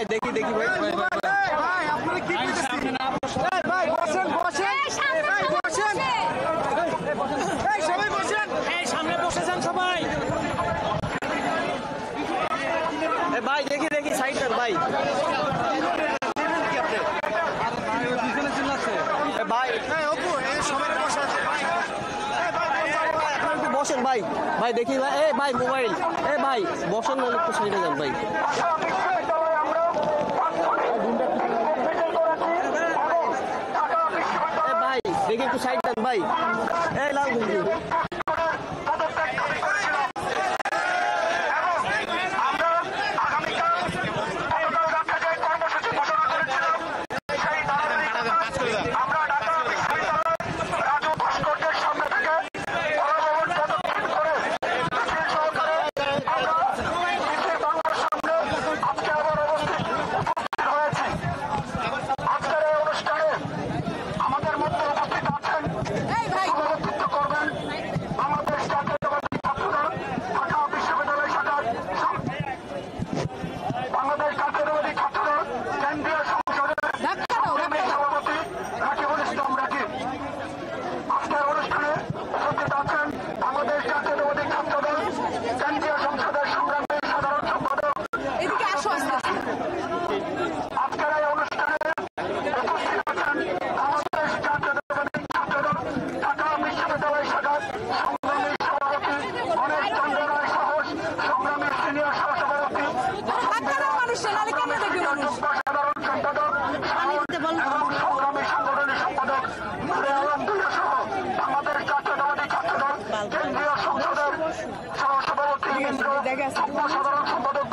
ভাই দেখি দেখি ভাই ভাই আপনারা কি করতেছেন ভাই বসেন বসেন ভাই বসেন এই সবাই বসেন এই সামনে বসে যান সবাই। ভাই দেখি দেখি সাইডটা ভাই ভাই সবাই বসে আছে একটু বসেন ভাই ভাই দেখি ভাই এই ভাই মোবাইল ভাই বসেন না একটু সাইডে যান ভাই ভাই দেখি একটু সাইড দেন ভাই এই লাল ঘুমটি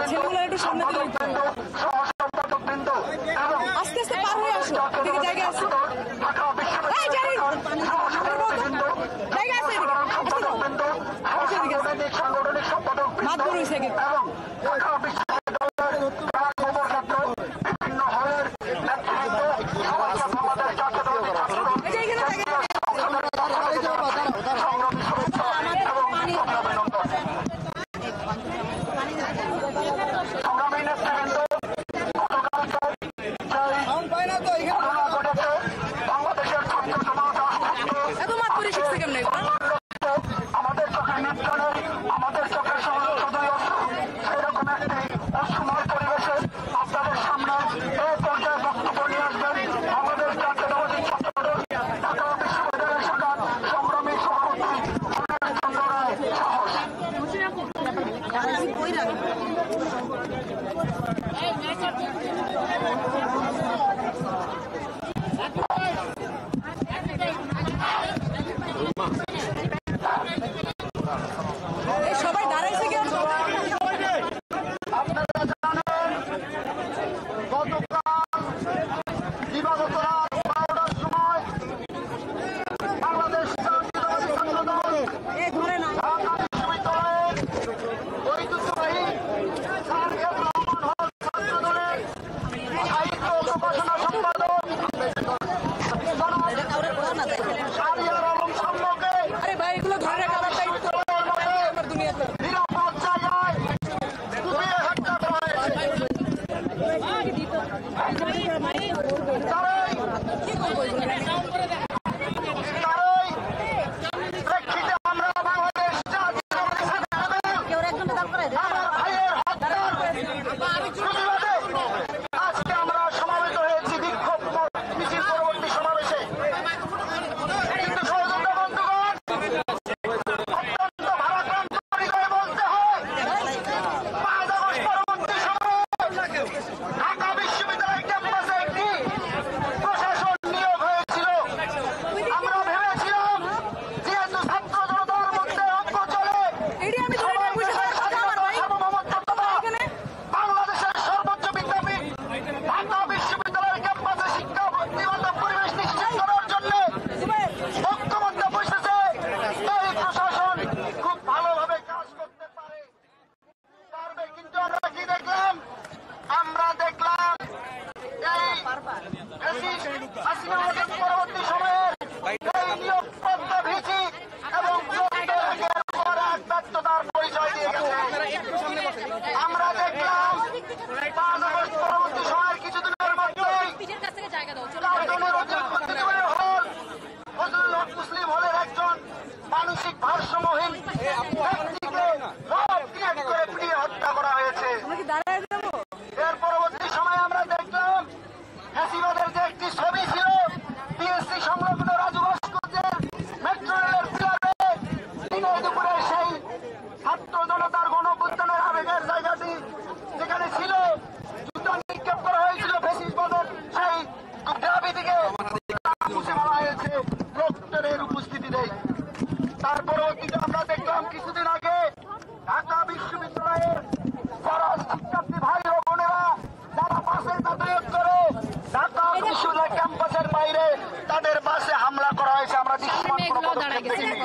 ছেলেগুলো একটু সামনে দিকে আস্তে আস্তে পার হয়ে আসো এদিকে জায়গা আছে জায়গা আছে মাত বড় হয়েছে সবাই দাঁড়াইছে কেন আরে ভাই এগুলো ধরে রাখার দায়িত্ব আমার দুনিয়াতে ছাত্র জনতার গণঅভ্যুত্থানের আবেগের জায়গাটি যেখানে ছিল, যুদ্ধ নিক্ষেপ করা হয়েছিল ফ্যাসিস্টবাদের সেই গ্রাভিটিকে মুছে ফেলা হয়েছে প্রক্টরের উপস্থিতিতে। তার পরবর্তীতে আমরা দেখলাম কিছুদিন আগে ঢাকা বিশ্ববিদ্যালয়ের যারা শিক্ষার্থী ভাই ও বোনেরা যারা বাসে যাতায়াত করে ঢাকা বিশ্ববিদ্যালয় ক্যাম্পাসের বাইরে তাদের বাসে হামলা করা হয়েছে। আমরা দৃশ্যমান কোনো পদক্ষেপ দেখিনি।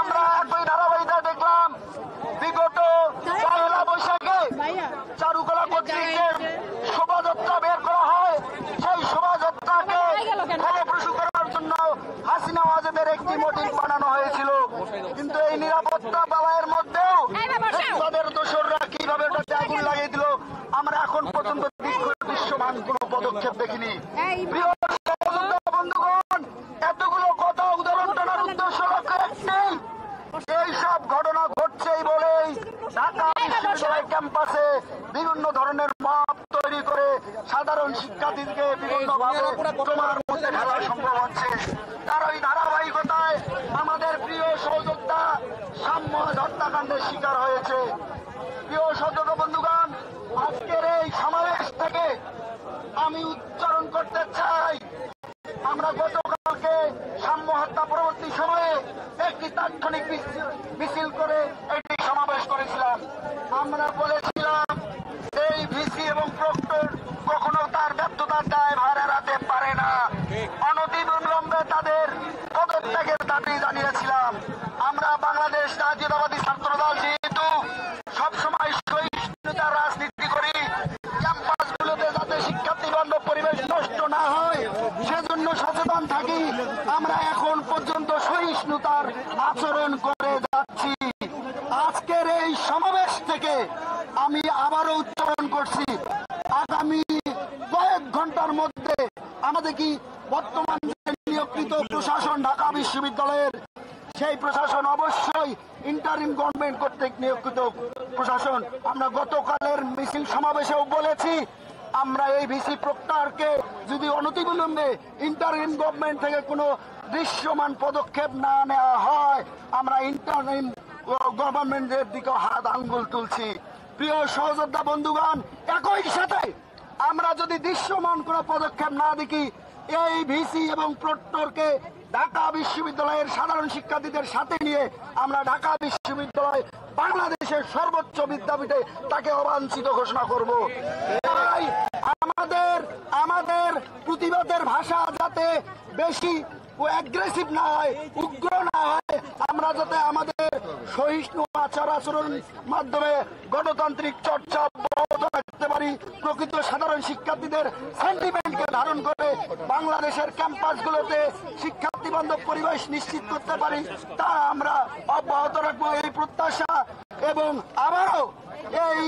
আমরা একই ধারাবাহিকতা দেখলাম বিগত পয়লা বৈশাখে চারুকলা কর্তৃক যে শোভাযাত্রা বের করা হয়, সেই শোভাযাত্রাকে ফলপ্রসূ করার জন্য হাসিনা ওয়াজেদের একটি মোটিভ বানানো হয়েছিল। কিন্তু এই নিরাপত্তা বাবায়ের মধ্যেও তাদের দোসররা কিভাবে ওটাতে আগুন লাগিয়ে দিল, আমরা এখন পর্যন্ত দৃশ্যমান কোনো পদক্ষেপ দেখিনি। প্রিয় সহযোদ্ধা বন্ধুগণ, এতগুলো কথা উদাহরণ টানার উদ্দেশ্য লক্ষ্য একটাই, এইসব ঘটনা ঘটছেই বলেই ঢাকা বিশ্ববিদ্যালয় ক্যাম্পাসে বিভিন্ন ধরনের মব তৈরি করে সাধারণ শিক্ষার্থীদেরকে বিভিন্নভাবে তোমার মধ্যে ফেলা সম্ভব হচ্ছে। তার ওই ধারাবাহিকতায় আমাদের প্রিয় সহযোদ্ধা সাম্য হত্যাকাণ্ডের শিকার হয়েছে। প্রিয় সহযোদ্ধা বন্ধুগণ, আজকের এই সমাবেশ থেকে আমি উচ্চারণ করতে চাই, আমরা গতকালকে সাম্য হত্যা পরবর্তী সময়ে একটি তাৎক্ষণিক মিছিল করে একটি সমাবেশ করেছিলাম। আমরা বলেছিলাম এই ভিসি এবং প্রক্টর কখনো তার ব্যর্থতার দায়ভার এড়াতে পারে না। অনতিবিলম্বে তাদের পদত্যাগের দাবি জানিয়েছিলাম। আমরা বাংলাদেশ জাতীয়তাবাদী ছাত্রদল যেহেতু সবসময় সহিষ্ণুতার রাজনীতি করি, ক্যাম্পাসগুলোতে যাতে শিক্ষার্থী বান্ধব পরিবেশ নষ্ট না হয় সেজন্য সচেতন থাকি। আমরা এখন পর্যন্ত সহিষ্ণুতার আচরণ করে যাচ্ছি। আজকের এই সমাবেশ থেকে আমি আবারও উচ্চারণ করছি, আগামী কয়েক ঘন্টার মধ্যে আমাদের কি বর্তমান নিয়োগকৃত প্রশাসন ঢাকা বিশ্ববিদ্যালয়ের সেই প্রশাসন অবশ্যই ইন্টারিম গভর্নমেন্ট কর্তৃক নিয়োগকৃত প্রশাসন। আমরা গতকালের মিছিল সমাবেশেও বলেছি, আমরা এই ভিসি প্রক্টরকে যদি অনতিবিলম্বে ইন্টারিম গভর্নমেন্ট থেকে কোনো দৃশ্যমান পদক্ষেপ না নেওয়া হয়, আমরা ইন্টারিম গভর্নমেন্টের দিকে হাত আঙ্গুল তুলছি। প্রিয় সহযোদ্ধা বন্ধুগণ, একই সাথে আমরা যদি দৃশ্যমান কোনো পদক্ষেপ না দেখি, এই ভিসি এবং প্রক্টরকে ঢাকা বিশ্ববিদ্যালয়ের সাধারণ শিক্ষার্থীদের সাথে নিয়ে আমরা ঢাকা বিশ্ববিদ্যালয় বাংলাদেশের সর্বোচ্চ বিদ্যাপীঠে তাকে অবাঞ্ছিত ঘোষণা করব। তাই আমাদের প্রতিবাদের ভাষা যাতে বেশি অ্যাগ্রেসিভ না হয়, উগ্র না হয়, আমরা যাতে আমাদের সহিষ্ণু আচার আচরণ মাধ্যমে গণতান্ত্রিক চর্চা অব্যাহত রাখতে পারি, প্রকৃত সাধারণ শিক্ষার্থীদের সেন্টিমেন্টকে ধারণ করে বাংলাদেশের ক্যাম্পাসগুলোতে শিক্ষার্থী বান্ধব পরিবেশ নিশ্চিত করতে পারি, তা আমরা অব্যাহত রাখবো এই প্রত্যাশা। এবং আবারও এই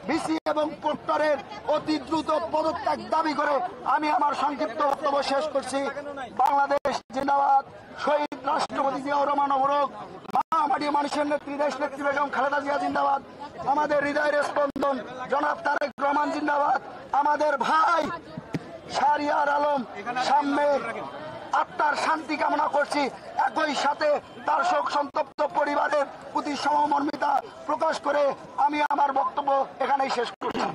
ভিসি এবং প্রক্টরের অতি দ্রুত পদত্যাগ দাবি করে আমি আমার সংক্ষিপ্ত বক্তব্য শেষ করছি। বাংলাদেশ জিন্দাবাদ, শহীদ রাষ্ট্রপতি জিয়াউর রহমান অমরক, মহামাটি মানুষের নেত্রী দেশ নেত্রী বেগম খালেদা জিয়া জিন্দাবাদ, আমাদের হৃদয়ের স্পন্দন জনাব তারেক রহমান জিন্দাবাদ, আমাদের ভাই শাহরিয়ার আলম সাম্যের আত্মার শান্তি কামনা করছি। একই সাথে তার শোক সন্তপ্ত পরিবারের প্রতি সমমর্মিতা প্রকাশ করে আমি আমার বক্তব্য এখানেই শেষ করছি।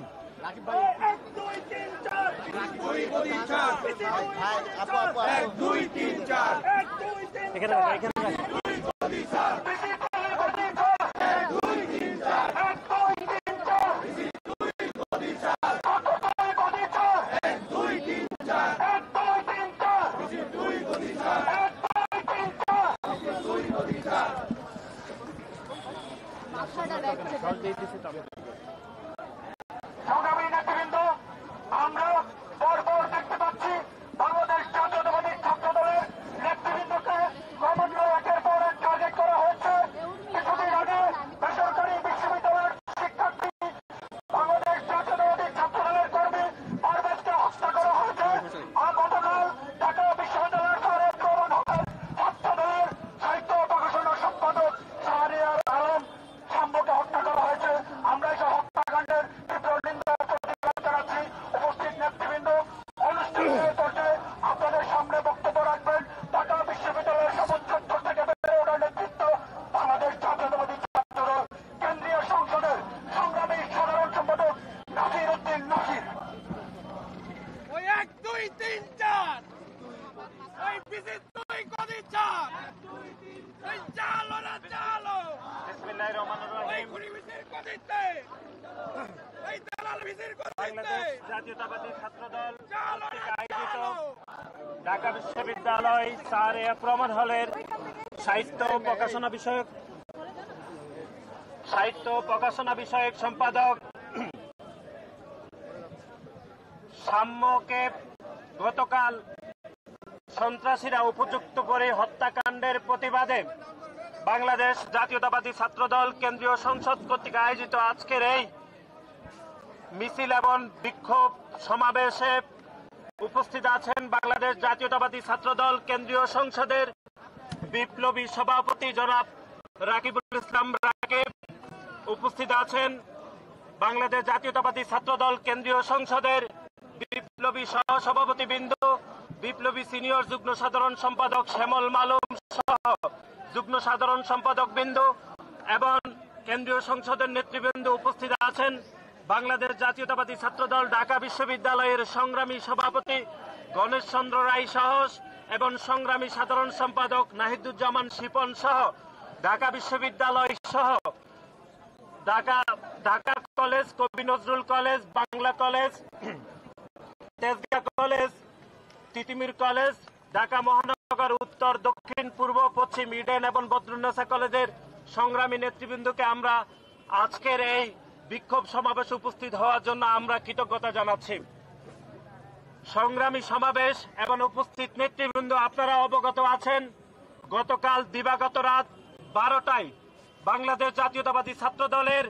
সংগ্রামী নেতৃবৃন্দ, আমরা পরপর দেখতে পাচ্ছি বাংলাদেশ জাতীয়তাবাদী ছাত্র দলের নেতৃবৃন্দকে ক্রমান্বয়ে একের পর এক টার্গেট করা হয়েছে। কিছুদিন আগে বেসরকারি বিশ্ববিদ্যালয়ের শিক্ষার্থী বাংলাদেশ জাতীয়তাবাদী ছাত্র দলের কর্মী পারভেজকে হত্যা করা হয়েছে। আর গতকাল ঢাকা বিশ্ববিদ্যালয়ের তারেক রহমান হকের ছাত্র দলের সাহিত্য প্রকাশনা সম্পাদক শাহরিয়ার আলম সাম্যকে হত্যা করা হয়েছে। আমরা এসব হত্যাকাণ্ডের তীব্র নিন্দা করতে বাংলাদেশ জাতীয়তাবাদী ছাত্রদল আয়োজিত ঢাকা বিশ্ববিদ্যালয় স্যার প্রমাণ হলের সাহিত্য প্রকাশনা বিষয়ক সম্পাদক সাম্যকে গতকাল সন্ত্রাসীরা উপযুক্ত করে হত্যাকাণ্ডের প্রতিবাদে বাংলাদেশ জাতীয়তাবাদী ছাত্রদল কেন্দ্রীয় সংসদ কর্তৃক আয়োজিত আজকের এই মিছিল এবং বিক্ষোভ সমাবেশে উপস্থিত আছেন বাংলাদেশ জাতীয়তাবাদী ছাত্রদল কেন্দ্রীয় সংসদের বিপ্লবী সভাপতি জনাব রাকিবুল ইসলাম রাকিব, উপস্থিত আছেন বাংলাদেশ জাতীয়তাবাদী ছাত্রদল কেন্দ্রীয় সংসদের বিপ্লবী সহসভাপতি বৃন্দ, বিপ্লবী সিনিয়র যুগ্ম সাধারণ সম্পাদক শ্যামল মালুম সহ যুগ্ম সাধারণ সম্পাদক বৃন্দ এবং কেন্দ্রীয় সংসদের নেতৃবৃন্দ উপস্থিত আছেন বাংলাদেশ জাতীয়তাবাদী ছাত্রদল ঢাকা বিশ্ববিদ্যালয়ের সংগ্রামী সভাপতি গণেশ চন্দ্র রায় সাহস এবং সংগ্রামী সাধারণ সম্পাদক নাহিদুজ্জামান শিপন সহ ঢাকা বিশ্ববিদ্যালয় সহ ঢাকা কলেজ, কবি Nazrul college, Bangla college, Tejgaon college, Titumir college, Dhaka মহানগর উত্তর, দক্ষিণ, পূর্ব, পশ্চিম, ইডেন এবং বদরুন্নেসা কলেজের সংগ্রামী নেতৃবৃন্দকে আমরা আজকের এই বিক্ষোভ সমাবেশে উপস্থিত হওয়ার জন্য আমরা কৃতজ্ঞতা জানাচ্ছি। সংগ্রামী সমাবেশ এবং উপস্থিত নেতৃবৃন্দ, আপনারা অবগত আছেন গতকাল দিবাগত রাত 12টায় বাংলাদেশ জাতীয়তাবাদী ছাত্রদলের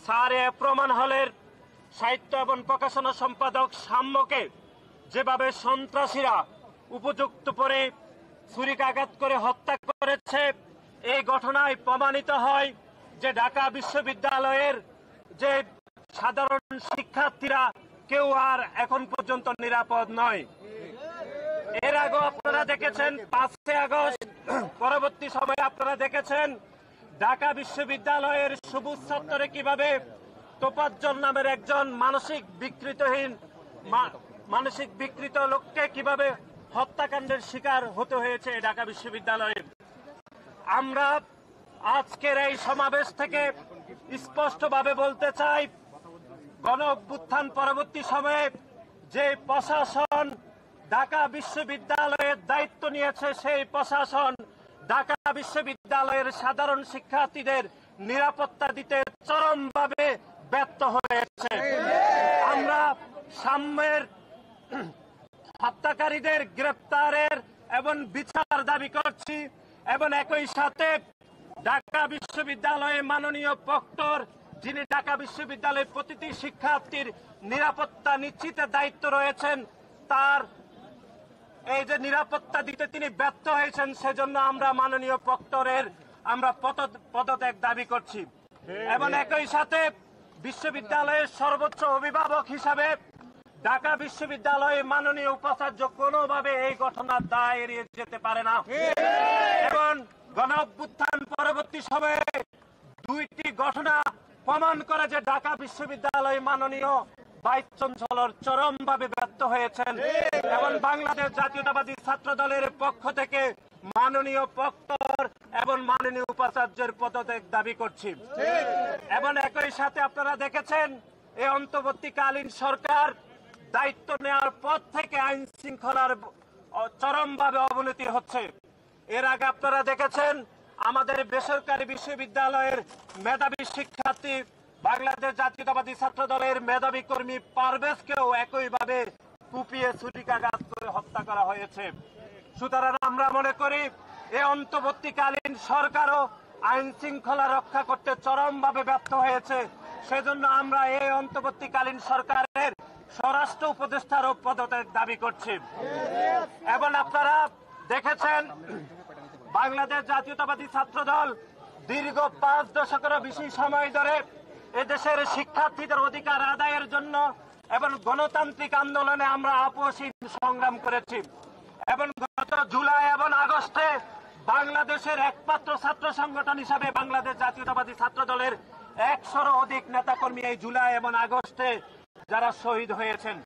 স্যার প্রমাণ হলের সাহিত্য এবং প্রকাশনা সম্পাদক সাম্যকে যেভাবে সন্ত্রাসীরা উপযুক্ত করে ছুরিকাঘাত করে হত্যা করেছে, এই ঘটনায় প্রমাণিত হয় যে ঢাকা বিশ্ববিদ্যালয়ের যে সাধারণ শিক্ষার্থীরা কেউ আর এখন পর্যন্ত নিরাপদ নয়। এর আগে আপনারা দেখেছেন 5 আগস্ট, পরবর্তী সময়ে আপনারা দেখেছেন ঢাকা বিশ্ববিদ্যালয়ের সবুজ চত্বরে কিভাবে তোফাজ্জল নামের একজন মানসিক বিকৃত লোককে কিভাবে হত্যাকাণ্ডের শিকার হতে হয়েছে ঢাকা বিশ্ববিদ্যালয়ে। আমরা আজকের এই সমাবেশ থেকে স্পষ্টভাবে বলতে চাই, গণ অভ্যুত্থান পরবর্তী সময়ে যে প্রশাসন ঢাকা বিশ্ববিদ্যালয়ের দায়িত্ব নিয়েছে, সেই প্রশাসন ঢাকা বিশ্ববিদ্যালয়ের সাধারণ শিক্ষার্থীদের নিরাপত্তা দিতে চরমভাবে ব্যর্থ হয়েছে। আমরা সাম্যের হত্যাকারীদের গ্রেপ্তারের এবং বিচার দাবি করছি এবং একই সাথে ঢাকা বিশ্ববিদ্যালয়ে মাননীয় প্রক্টর, যিনি ঢাকা বিশ্ববিদ্যালয়ের প্রতিটি শিক্ষার্থীর নিরাপত্তা নিশ্চিতের দায়িত্ব রয়েছেন, তার এই যে নিরাপত্তা দিতে তিনি ব্যর্থ হয়েছেন, সেজন্য আমরা মাননীয় প্রক্টরের আমরা পদত্যাগ দাবি করছি। এবং একই সাথে বিশ্ববিদ্যালয়ের সর্বোচ্চ অভিভাবক হিসাবে ঢাকা বিশ্ববিদ্যালয়ে মাননীয় উপাচার্য কোনোভাবে এই ঘটনার দায় এড়িয়ে যেতে পারে না। এবং গণ অভ্যুত্থান পরবর্তী সময়ে 2টি ঘটনা প্রমাণ করে যে ঢাকা বিশ্ববিদ্যালয় মাননীয় ভাইস চ্যান্সেলর চরমভাবে ব্যর্থ হয়েছেন এবং বাংলাদেশ জাতীয়তাবাদী ছাত্র দলের পক্ষ থেকে মাননীয় প্রক্টর এবং মাননীয় উপাচার্যের পদত্যাগ দাবি করছি। এবং একই সাথে আপনারা দেখেছেন এই অন্তর্বর্তীকালীন সরকার দায়িত্ব নেওয়ার পর থেকে আইন শৃঙ্খলার চরমভাবে অবনতি হচ্ছে। এর আগে আপনারা দেখেছেন আমাদের বেসরকারি বিশ্ববিদ্যালয়ের মেধাবী শিক্ষার্থী বাংলাদেশ জাতীয়তাবাদী ছাত্র দলের মেধাবী কর্মী পারভেজকেও একইভাবে কুপিয়ে ছুরিকাঘাত করে হত্যা করা হয়েছে। সুতরাং আমরা মনে করি এই অন্তর্বর্তীকালীন সরকারও আইন শৃঙ্খলা রক্ষা করতে চরমভাবে ব্যর্থ হয়েছে। সেজন্য আমরা এই অন্তর্বর্তীকালীন সরকারের স্বরাষ্ট্র উপদেষ্টারও পদত্যাগ দাবি করছি। এবং আপনারা দেখেছেন বাংলাদেশ জাতীয়তাবাদী ছাত্র দল দীর্ঘ 5 দশকেরও বেশি সময় ধরে এদেশের শিক্ষার্থীদের অধিকার আদায়ের জন্য এবং গণতান্ত্রিক আন্দোলনে আমরা আপোষহীন সংগ্রাম করেছি। এবং গত জুলাই এবং আগস্টে বাংলাদেশের একমাত্র ছাত্র সংগঠন হিসাবে বাংলাদেশ জাতীয়তাবাদী ছাত্র দলের 100-রও অধিক নেতাকর্মী এই জুলাই এবং আগস্টে যারা শহীদ হয়েছেন।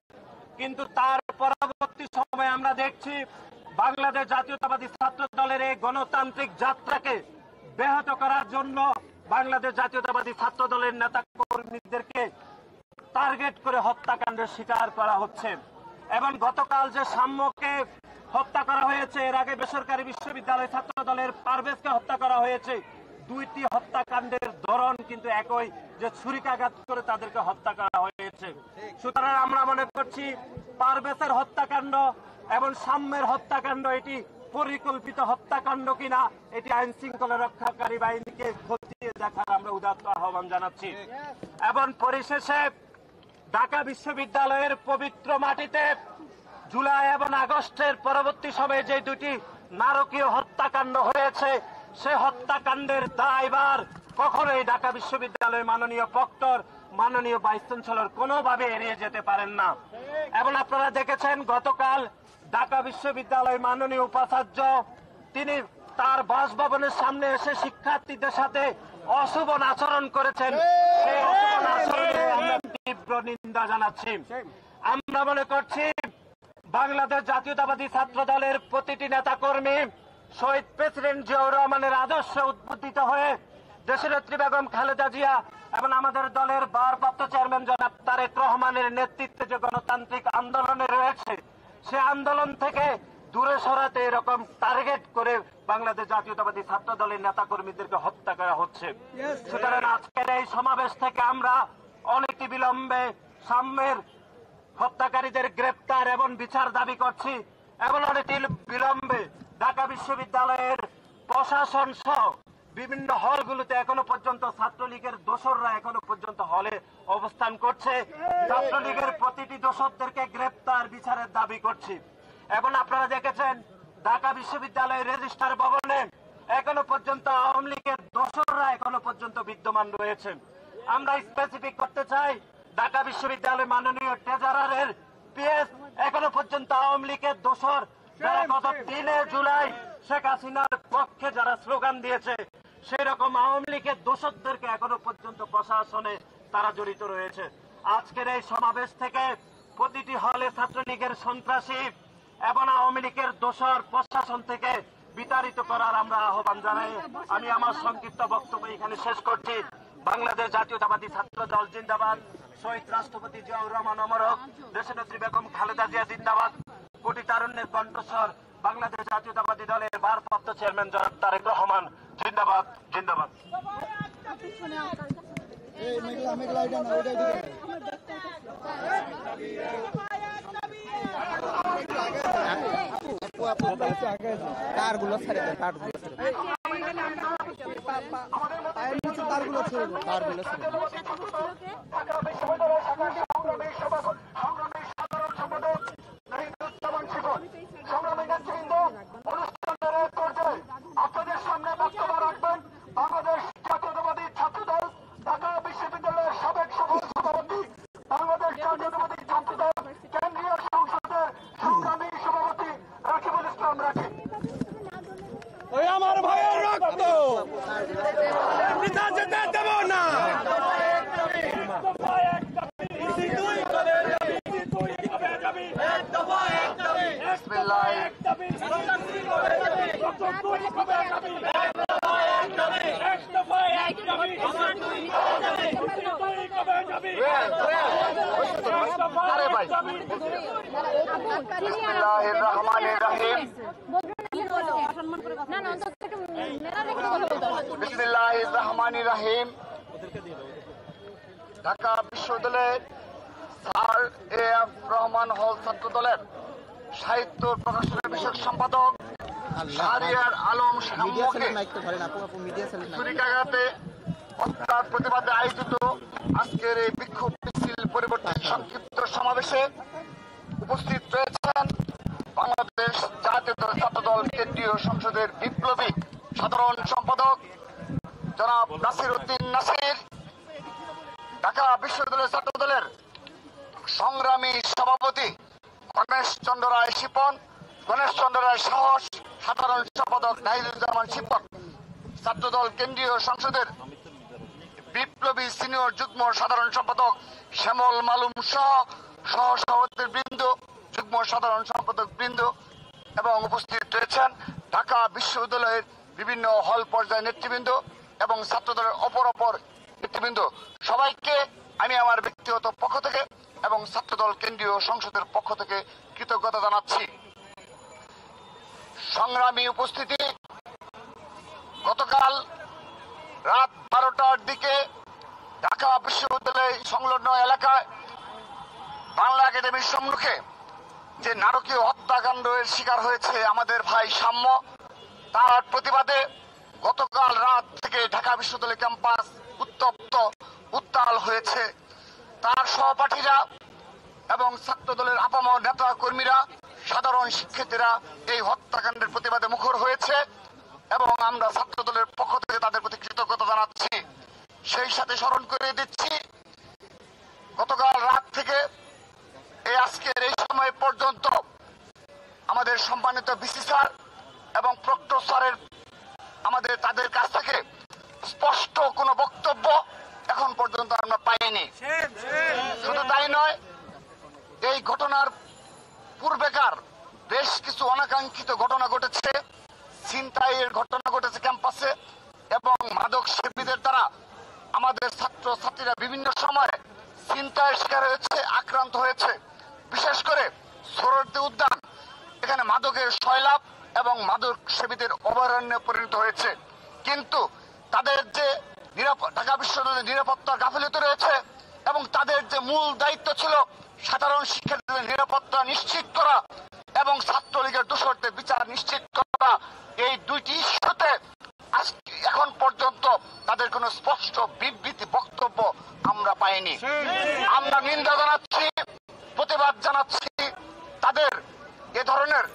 কিন্তু তার পরবর্তী সময়ে আমরা দেখছি বাংলাদেশ জাতীয়তাবাদী ছাত্র দলের এই গণতান্ত্রিক যাত্রাকে ব্যাহত করার জন্য বাংলাদেশ জাতীয়তাবাদী ছাত্র দলের নেতা কর্মীদেরকে টার্গেট করে হত্যাকাণ্ডের শিকার করা হচ্ছে। এবং গতকাল যে সাম্যকে হত্যা করা হয়েছে, এর আগে বেসরকারি বিশ্ববিদ্যালয় ছাত্র দলের পারভেজকে হত্যা করা হয়েছে। দুইটি হত্যাকাণ্ডের ধরন কিন্তু একই, যে ছুরিকাঘাত করে তাদেরকে হত্যা করা হয়েছে। সুতরাং আমরা মনে করছি পারভেজের হত্যাকাণ্ড এবং সাম্যের হত্যাকাণ্ড এটি পরিকল্পিত হত্যাকাণ্ড কিনা, এটি আইন শৃঙ্খলা রক্ষাকারী বাহিনীকে খতিয়ে দেখার আমরা উদাত্ত আহ্বান জানাচ্ছি। এবং পরিশেষে ঢাকা বিশ্ববিদ্যালয়ের পবিত্র মাটিতে জুলাই এবং আগস্টের পরবর্তী সময়ে যে দুটি নারকীয় হত্যাকাণ্ড হয়েছে, সে হত্যাকাণ্ডের দায়ভার কখনোই ঢাকা বিশ্ববিদ্যালয়ের মাননীয় প্রক্টর, মাননীয় ভাইস চ্যান্সেলর কোনোভাবে এড়িয়ে যেতে পারেন না। এবং আপনারা দেখেছেন গতকাল ঢাকা বিশ্ববিদ্যালয়ের মাননীয় উপাচার্য তিনি তার বাসভবনের সামনে এসে শিক্ষার্থীদের সাথে অশুভ আচরণ করেছেন। সেই অশুভ আচরণে আমরা তীব্র নিন্দা জানাচ্ছি। আমরা মনে করছি বাংলাদেশ জাতীয়তাবাদী ছাত্র দলের প্রতিটি নেতাকর্মী শহীদ প্রেসিডেন্ট জিয়াউর রহমানের আদর্শে উদ্বুদ্ধ হয়ে দেশনেত্রী বেগম খালেদা জিয়া এবং আমাদের দলের ভারপ্রাপ্ত চেয়ারম্যান জনাব তারেক রহমানের নেতৃত্বে যে গণতান্ত্রিক আন্দোলনে রয়েছে, সে আন্দোলন থেকে দূরে সরাতে এরকম টার্গেট করে বাংলাদেশ জাতীয়তাবাদী ছাত্র দলের নেতা কর্মীদেরকে হত্যা করা হচ্ছে। সুতরাং আজকের এই সমাবেশ থেকে আমরা অনতি বিলম্বে সাম্যের হত্যাকারীদের গ্রেপ্তার এবং বিচার দাবি করছি। এবং অনতি বিলম্বে ঢাকা বিশ্ববিদ্যালয়ের প্রশাসন সহ বিভিন্ন হলগুলোতে এখনো পর্যন্ত ছাত্রলীগের দোসররা এখনো পর্যন্ত হলে অবস্থান করছে। ছাত্রলীগের প্রতিটি দোসরদেরকে গ্রেপ্তার বিচারের দাবি করছি। এবং আপনারা দেখেছেন ঢাকা বিশ্ববিদ্যালয়ের রেজিস্ট্রার ভবনে এখনো পর্যন্ত আওয়ামী লীগের দোসররা এখনো পর্যন্ত বিদ্যমান রয়েছে। আমরা স্পেসিফিক করতে চাই, ঢাকা বিশ্ববিদ্যালয় মাননীয় ট্রেজারারের পিএস এখনো পর্যন্ত আওয়ামী লীগের দোসর, যারা গত 3 জুলাই শেখ হাসিনার পক্ষে যারা স্লোগান দিয়েছে, সেই রকম আওয়ামী লীগের দোসরদেরকে এখনো পর্যন্ত প্রশাসনে তারা জড়িত রয়েছে। আজকের এই সমাবেশ থেকে প্রতিটি হলে ছাত্রলীগের সন্ত্রাসী এবং আওয়ামী লীগের দোসর প্রশাসন থেকে বিতাড়িত করার আমরা আহ্বান জানাই। আমি আমার সংক্ষিপ্ত বক্তব্য এখানে শেষ করছি। বাংলাদেশ জাতীয়তাবাদী ছাত্র দল জিন্দাবাদ, শহীদ রাষ্ট্রপতি জিয়াউর রহমান অমর হোক, দেশনেত্রী বেগম খালেদা জিয়া জিন্দাবাদ, কোটি তারুণ্যের কণ্ঠস্বর বাংলাদেশ জাতীয়তাবাদী দলের ভারপ্রাপ্ত চেয়ারম্যান জনাব তারেক রহমান জিন্দাবাদ জিন্দাবাদ। কারগুলো ছেড়ে দেন, কারগুলো ছেড়ে দেন, কারগুলো ছেড়ে দেন, কারগুলো ছেড়ে দেন। আপনাদের সামনে বক্তব্য রাখবেন বাংলাদেশ জাতীয়তাবাদী ছাত্র দল ঢাকা বিশ্ববিদ্যালয়ের সাবেক সভাপতি, বাংলাদেশ জাতীয়তাবাদী ছাত্র দল কেন্দ্রীয় সংসদের সংগ্রামী সভাপতি রাকিবুল ইসলাম রাকিব। ওই আমার ভাইয়ের রক্ত পিতা যেতে দেব না। বিসমিল্লাহির রহমানির রহিম। বিসমিল্লাহির রহমানির রহিম। ঢাকা বিশ্ববিদ্যালয়ের স্যার এ.এফ. রহমান হল ছাত্র দলের সাহিত্য প্রকাশনের বিষয়ক সম্পাদক শাহরিয়ার আলম মিডিয়া শামুকে ছেলে নাইতে পারেন, আপু আপু মিডিয়া ছেলে নাই। ছুরিকাঘাতে হত্যার প্রতিবাদে আয়োজিত আজকের এই বিক্ষোভ মিছিল পরিবর্তন সংক্ষিপ্ত সমাবেশে উপস্থিত রয়েছেন বাংলাদেশ জাতীয় ছাত্র দল কেন্দ্রীয় সংসদের বিপ্লবী সাধারণ সম্পাদক জনাব নাসির উদ্দিন নাসির, ঢাকা বিশ্ববিদ্যালয় ছাত্র দলের সংগ্রামী সভাপতি গণেশ চন্দ্র রায় শিপন, গণেশ চন্দ্র রায় সাহস, সাধারণ সম্পাদক নাহিদুজ্জামান শিপক, ছাত্রদল কেন্দ্রীয় সংসদের বিপ্লবী সিনিয়র যুগ্ম সাধারণ সম্পাদক শ্যামল মালুম সহ সহসভাপতি বৃন্দ, যুগ্ম সাধারণ সম্পাদক বৃন্দ এবং উপস্থিত রয়েছেন ঢাকা বিশ্ববিদ্যালয়ের বিভিন্ন হল পর্যায়ের নেতৃবৃন্দ এবং ছাত্রদলের অপর নেতৃবৃন্দ সবাইকে আমি আমার ব্যক্তিগত পক্ষ থেকে এবং ছাত্রদল কেন্দ্রীয় সংসদের পক্ষ থেকে কৃতজ্ঞতা জানাচ্ছি। সংগ্রামী উপস্থিতি, গতকাল রাত 12টার দিকে ঢাকা বিশ্ববিদ্যালয় সংলগ্ন এলাকায় বাংলা একাডেমির সম্মুখে যে নারকীয় হত্যাকাণ্ডের শিকার হয়েছে আমাদের ভাই সাম্য, তার প্রতিবাদে গতকাল রাত থেকে ঢাকা বিশ্ববিদ্যালয় ক্যাম্পাস উত্তপ্ত উত্তাল হয়েছে। তার সহপাঠীরা এবং ছাত্রদলের আপামর নেতা কর্মীরা, সাধারণ শিক্ষার্থীরা এই হত্যাকাণ্ডের প্রতিবাদে মুখর হয়েছে এবং আমরা ছাত্রদলের পক্ষ থেকে তাদের প্রতি কৃতজ্ঞতা জানাচ্ছি। সেই সাথে স্মরণ করে দিচ্ছি, গতকাল রাত থেকে আজকের এই সময় পর্যন্ত আমাদের সম্মানিত ভিসি স্যার এবং প্রক্টর স্যারের তাদের কাছ থেকে স্পষ্ট কোনো বক্তব্য এখন পর্যন্ত আমরা পাইনি। শুধু তাই নয়, এই ঘটনার পূর্বেকার বেশ কিছু অনাকাঙ্ক্ষিত ঘটনা ঘটেছে, ছিনতাইয়ের ঘটনা ঘটেছে ক্যাম্পাসে এবং মাদক সেবীদের দ্বারা আমাদের ছাত্র ছাত্রীরা বিভিন্ন সময় ছিনতাইয়ের শিকার হয়েছে, আক্রান্ত হয়েছে। বিশেষ করে সোহরাওয়ার্দী উদ্যান, এখানে মাদকের সয়লাভ এবং মাদক সেবীদের অভয়ারণ্যে পরিণত হয়েছে। কিন্তু তাদের যে ঢাকা বিশ্ববিদ্যালয়ের নিরাপত্তার গাফিলতি রয়েছে এবং তাদের যে মূল দায়িত্ব ছিল সাধারণ শিক্ষার্থীদের নিরাপত্তা নিশ্চিত করা এবং ছাত্রলীগের দোষরদের বিচার নিশ্চিত করা, এই দুইটি ইস্যুতে এখন পর্যন্ত তাদের কোনো স্পষ্ট বিবৃতি বক্তব্য আমরা পাইনি। আমরা নিন্দা জানাচ্ছি, প্রতিবাদ জানাচ্ছি তাদের এ ধরনের